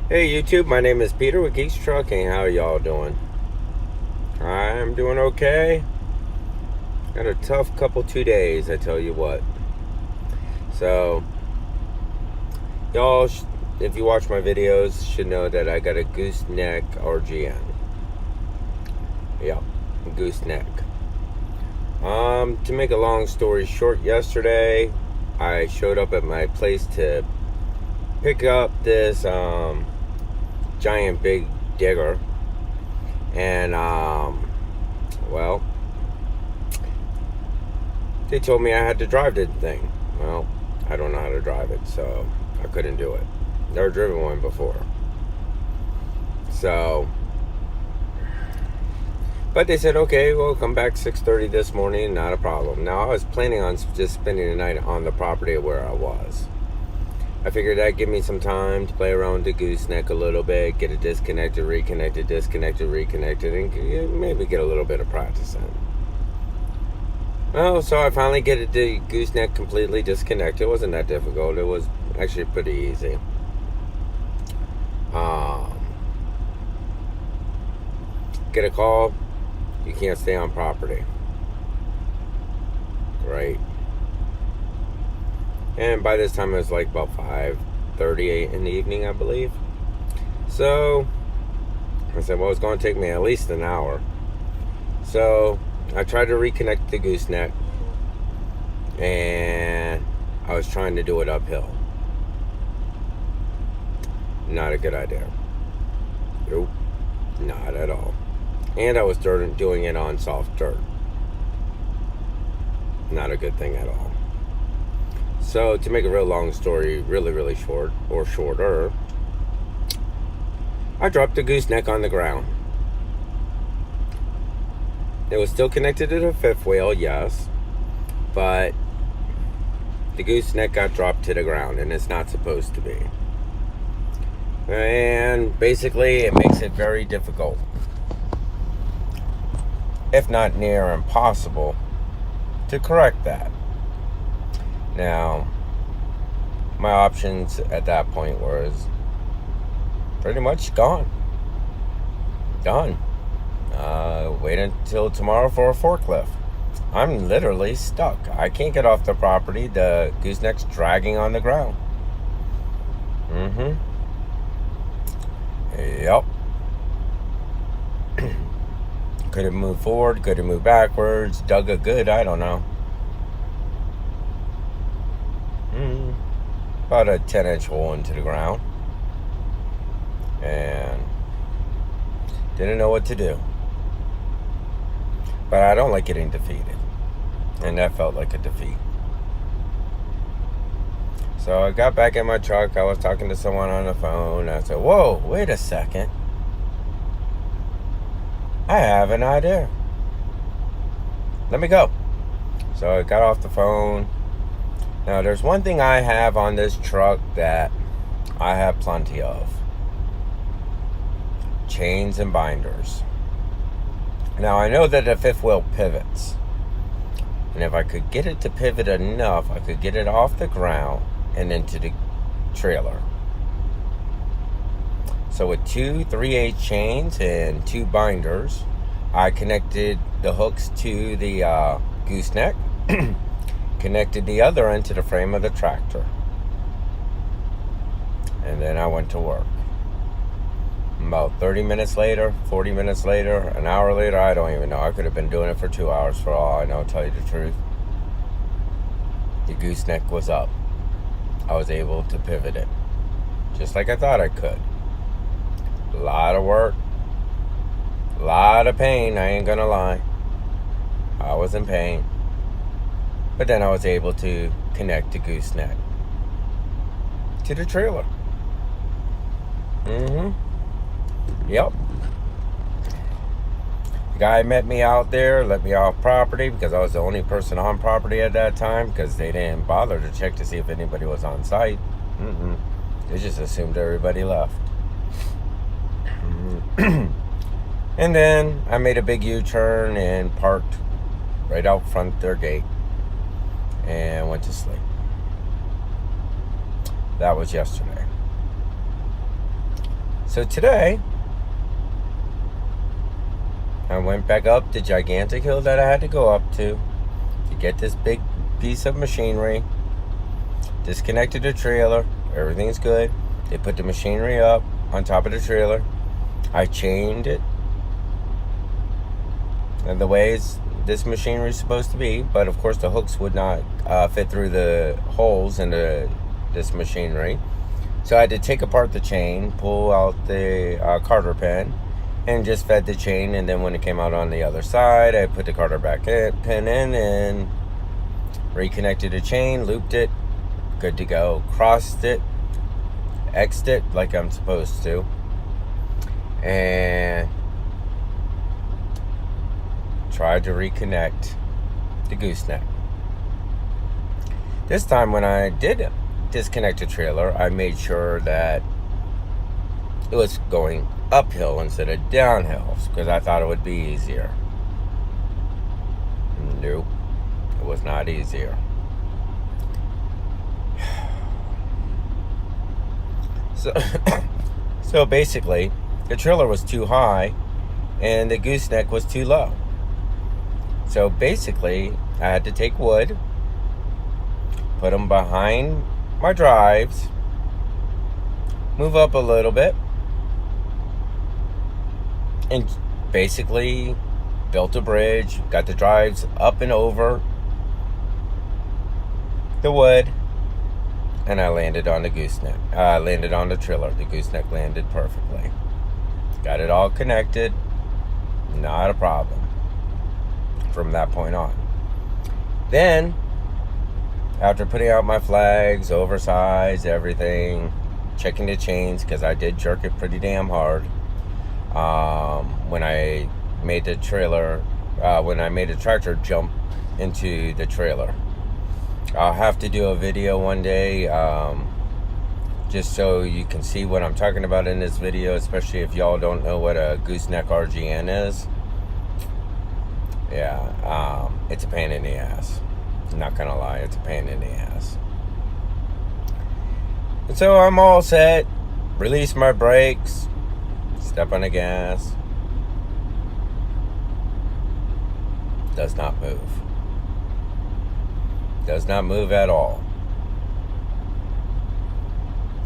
Hey YouTube, my name is Peter with Geeks Trucking. How y'all doing? I'm doing okay. Got a tough couple 2 days, I tell you what. So, y'all, if you watch my videos, should know that I got a gooseneck RGN. Yep, gooseneck. To make a long story short, yesterday I showed up at my place to pick up this giant big digger, and well, they told me I had to drive the thing. Well, I don't know how to drive it, so I couldn't do it. Never driven one before. So, but they said, okay, well, come back 6:30 this morning, not a problem. Now, I was planning on just spending the night on the property where I was. I figured that'd give me some time to play around with the gooseneck a little bit, get it disconnected, reconnected, disconnected, reconnected, and maybe get a little bit of practice in. Well, so I finally get the gooseneck completely disconnected. It wasn't that difficult. It was actually pretty easy. Get a call. You can't stay on property. Right. And by this time it was like about 5:38 in the evening, I believe. So I said, well, it's going to take me at least an hour. So I tried to reconnect the gooseneck, and I was trying to do it uphill. Not a good idea. Nope, not at all. And I was doing it on soft dirt. Not a good thing at all. So to make a real long story really, really short, or shorter, I dropped the gooseneck on the ground. It was still connected to the fifth wheel, yes, but the gooseneck got dropped to the ground, and it's not supposed to be. And basically, it makes it very difficult, if not near impossible, to correct that. Now, my options at that point was pretty much gone. Done. Wait until tomorrow for a forklift. I'm literally stuck. I can't get off the property. The gooseneck's dragging on the ground. Yep. Could have moved forward, could have moved backwards, dug a good, I don't know. About a 10-inch hole into the ground. And didn't know what to do. But I don't like getting defeated. And that felt like a defeat. So I got back in my truck. I was talking to someone on the phone. I said, whoa, wait a second. I have an idea. Let me go. So I got off the phone. Now, there's one thing I have on this truck that I have plenty of. Chains and binders. Now, I know that the fifth wheel pivots. And if I could get it to pivot enough, I could get it off the ground and into the trailer. So with 2 3/8 chains and 2 binders, I connected the hooks to the gooseneck, connected the other end to the frame of the tractor. And then I went to work. About 30 minutes later, 40 minutes later, an hour later, I don't even know. I could have been doing it for 2 hours for all I know, tell you the truth. The gooseneck was up. I was able to pivot it, just like I thought I could. A lot of work, a lot of pain, I ain't gonna lie. I was in pain. But then I was able to connect the gooseneck to the trailer. Yep. The guy met me out there, let me off property because I was the only person on property at that time, because they didn't bother to check to see if anybody was on site. They just assumed everybody left. And then I made a big U-turn and parked right out front their gate and went to sleep. That was yesterday. So today, I went back up the gigantic hill that I had to go up to get this big piece of machinery. Disconnected the trailer. Everything's good. They put the machinery up on top of the trailer. I chained it and the way this machinery is supposed to be, but of course the hooks would not fit through the holes in this machinery. So I had to take apart the chain, pull out the carter pin, and just fed the chain. And then when it came out on the other side, I put the carter pin in and reconnected the chain, looped it, good to go. Crossed it, X'd it like I'm supposed to, and tried to reconnect the gooseneck. This time when I did disconnect the trailer, I made sure that it was going uphill instead of downhill, because I thought it would be easier. Nope, it was not easier. So basically, the trailer was too high and the gooseneck was too low. So basically, I had to take wood, put them behind my drives, move up a little bit, and basically built a bridge, got the drives up and over the wood, and I landed on the gooseneck. I landed on the trailer. The gooseneck landed perfectly. Got it all connected. Not a problem from that point on. Then, after putting out my flags, oversized everything, checking the chains, because I did jerk it pretty damn hard. When I made the tractor jump into the trailer. I'll have to do a video one day, just so you can see what I'm talking about in this video, especially if y'all don't know what a gooseneck RGN is. Yeah, it's a pain in the ass. I'm not gonna lie, it's a pain in the ass. And so I'm all set, release my brakes, step on the gas. Does not move. Does not move at all.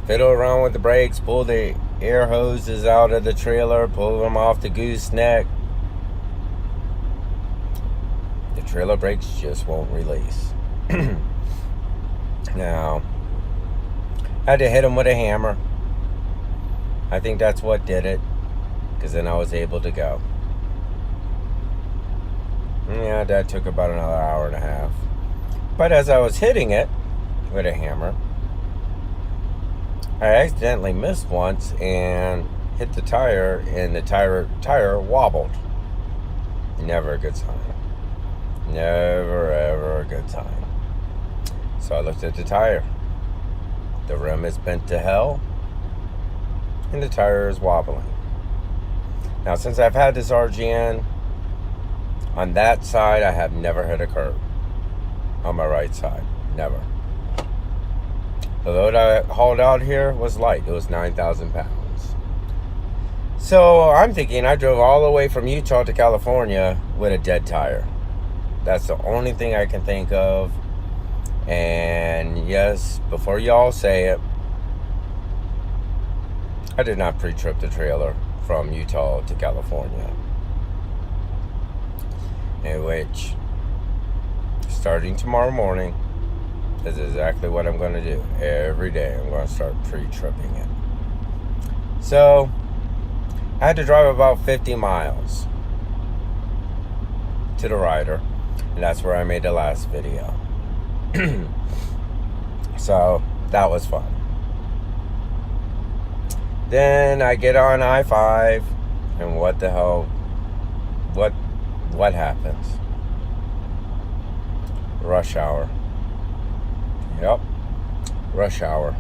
Fiddle around with the brakes, pull the air hoses out of the trailer, pull them off the gooseneck. The trailer brakes just won't release. Now, I had to hit them with a hammer. I think that's what did it, because then I was able to go. Yeah, that took about another hour and a half. But as I was hitting it with a hammer, I accidentally missed once and hit the tire, and the tire wobbled. Never a good sign. Never ever a good sign. So I looked at the tire. The rim is bent to hell, and the tire is wobbling. Now, since I've had this RGN, on that side I have never hit a curb. On my right side, never. The load I hauled out here was light. It was 9,000 pounds. So I'm thinking I drove all the way from Utah to California with a dead tire. That's the only thing I can think of. And yes, before y'all say it, I did not pre-trip the trailer from Utah to California. In which, starting tomorrow morning, is exactly what I'm going to do. Every day I'm going to start pre-tripping it. So, I had to drive about 50 miles to the rider, and that's where I made the last video. So, that was fun. Then I get on I-5, and what the hell, what happens? Rush hour. Yep, rush hour.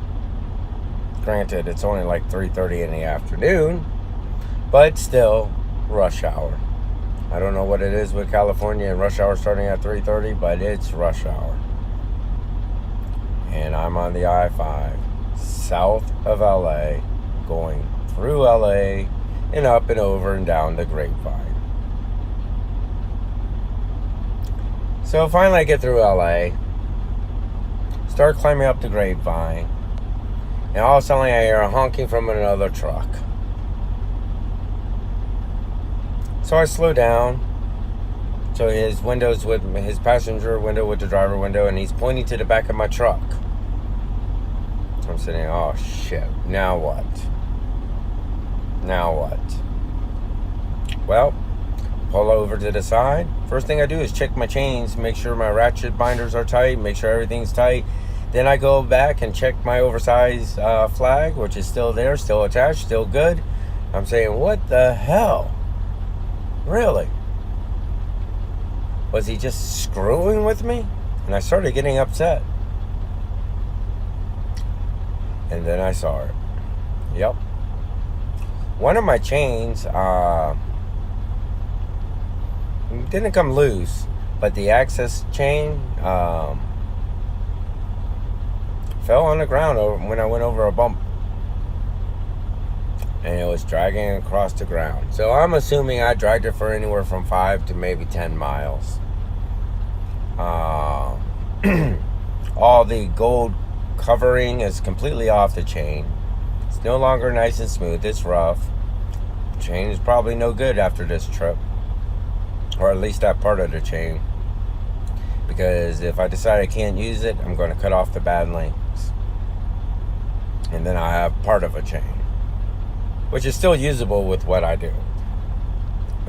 Granted, it's only like 3:30 in the afternoon, but still, rush hour. I don't know what it is with California and rush hour starting at 3:30, but it's rush hour. And I'm on the I-5, south of LA, going through LA and up and over and down the Grapevine. So finally I get through LA, start climbing up the Grapevine, and all of a sudden I hear a honking from another truck. So I slow down. So his window's with his passenger window with the driver window, and he's pointing to the back of my truck. I'm sitting, oh shit, now what? Now what? Well, pull over to the side. First thing I do is check my chains, make sure my ratchet binders are tight, make sure everything's tight. Then I go back and check my oversized flag, which is still there, still attached, still good. I'm saying, what the hell? Really? Was he just screwing with me? And I started getting upset. And then I saw it. Yep. One of my chains didn't come loose, but the access chain fell on the ground when I went over a bump. And it was dragging across the ground. So I'm assuming I dragged it for anywhere from 5 to maybe 10 miles. All the gold covering is completely off the chain. It's no longer nice and smooth. It's rough. The chain is probably no good after this trip. Or at least that part of the chain. Because if I decide I can't use it, I'm going to cut off the bad links. And then I have part of a chain, which is still usable with what I do.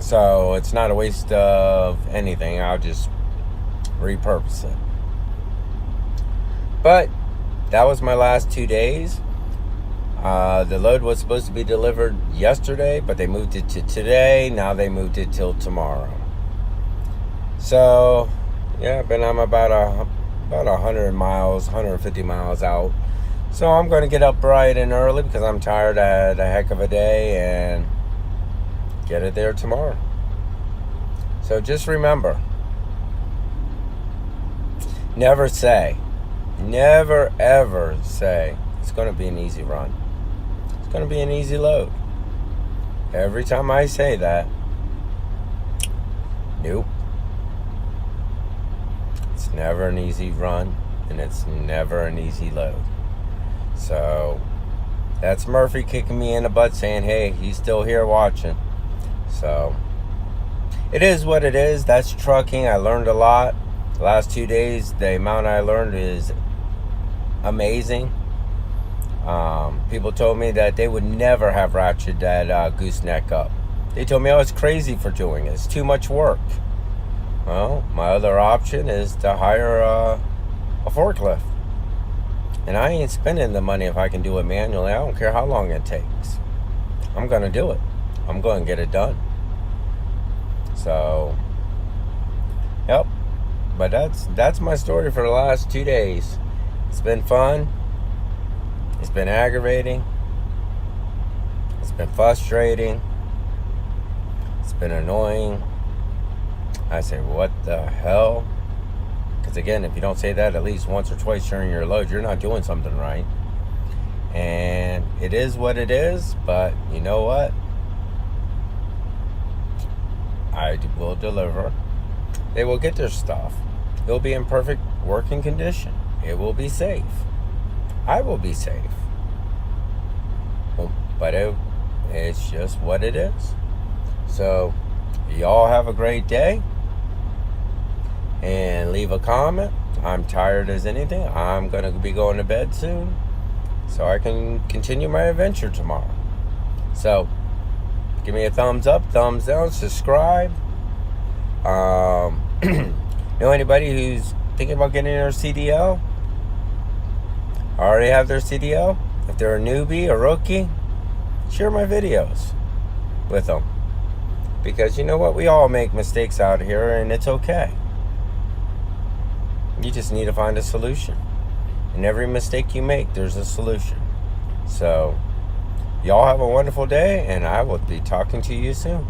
So it's not a waste of anything. I'll just repurpose it. But that was my last 2 days. The load was supposed to be delivered yesterday, but they moved it to today. Now they moved it till tomorrow. So yeah, I'm about 100 miles, 150 miles out. So I'm going to get up bright and early because I'm tired. I had a heck of a day, and get it there tomorrow. So just remember, never ever say it's going to be an easy run. It's going to be an easy load. Every time I say that, nope. It's never an easy run, and it's never an easy load. So that's Murphy kicking me in the butt saying, hey, he's still here watching. So it is what it is. That's trucking. I learned a lot. The last 2 days, the amount I learned is amazing. People told me that they would never have ratcheted that gooseneck up. They told me I was crazy for doing it. It's too much work. Well, my other option is to hire a forklift. And I ain't spending the money if I can do it manually. I don't care how long it takes. I'm going to do it. I'm going to get it done. So, yep. But that's my story for the last 2 days. It's been fun. It's been aggravating. It's been frustrating. It's been annoying. I say, what the hell? Because again, if you don't say that at least once or twice during your load, you're not doing something right. And it is what it is, but you know what? I will deliver. They will get their stuff. It will be in perfect working condition. It will be safe. I will be safe. But it's just what it is. So, y'all have a great day. And leave a comment. I'm tired as anything. I'm going to be going to bed soon, so I can continue my adventure tomorrow. So, give me a thumbs up, thumbs down, subscribe. Know anybody who's thinking about getting their CDL? Already have their CDL? If they're a newbie, a rookie, share my videos with them. Because you know what? We all make mistakes out here, and it's okay. You just need to find a solution. And every mistake you make, there's a solution. So, y'all have a wonderful day, and I will be talking to you soon.